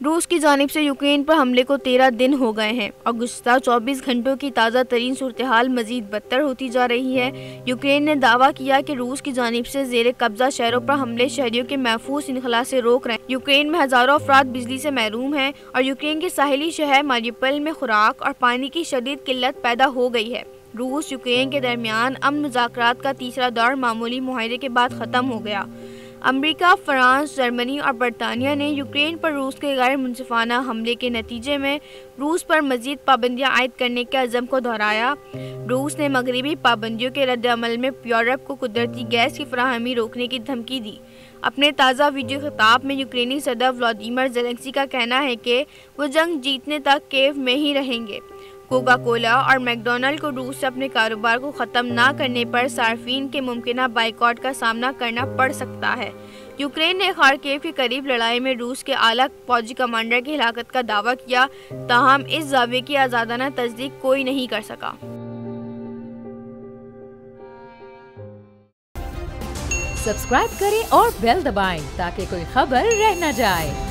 रूस की जानिब से यूक्रेन पर हमले को 13 दिन हो गए हैं और गुज़श्ता 24 घंटों की ताज़ा तरीन सूरत-ए-हाल मज़ीद बदतर होती जा रही है। यूक्रेन ने दावा किया कि रूस की जानिब से ज़ेर कब्ज़ा शहरों पर हमले शहरियों के महफूज इनखला से रोक रहे हैं। यूक्रेन में हज़ारों अफराद बिजली से महरूम हैं और यूक्रेन के साहिली शहर मारियुपोल में खुराक और पानी की शदीद किल्लत पैदा हो गई है। रूस यूक्रेन के दरमियान अमन मुज़ाकरात का तीसरा दौर मामूली मुआहदे के बाद ख़त्म हो गया। अमेरिका, फ्रांस, जर्मनी और बरतानिया ने यूक्रेन पर रूस के गैर मुनसिफाना हमले के नतीजे में रूस पर मज़ीद पाबंदियां आयद करने के अज़म को दोहराया। रूस ने मगरबी पाबंदियों के रद्द-ए-अमल में यूरोप को कुदरती गैस की फराहमी रोकने की धमकी दी। अपने ताज़ा वीडियो खिताब में यूक्रेनी सदर व्लादिमीर ज़ेलेंस्की का कहना है कि वो जंग जीतने तक कीव में ही रहेंगे। कोका कोला और मैकडॉनल्ड को रूस से अपने कारोबार को ख़त्म ना करने पर सार्फिन के मुमकिना बाइकॉट का सामना करना पड़ सकता है। यूक्रेन ने खार्किव के करीब लड़ाई में रूस के आला फौजी कमांडर की हिलाकत का दावा किया, ताहम इस दावे की आज़ादाना तस्दीक कोई नहीं कर सका। सब्सक्राइब करें और बेल दबाएं ताकि कोई खबर रह न जाए।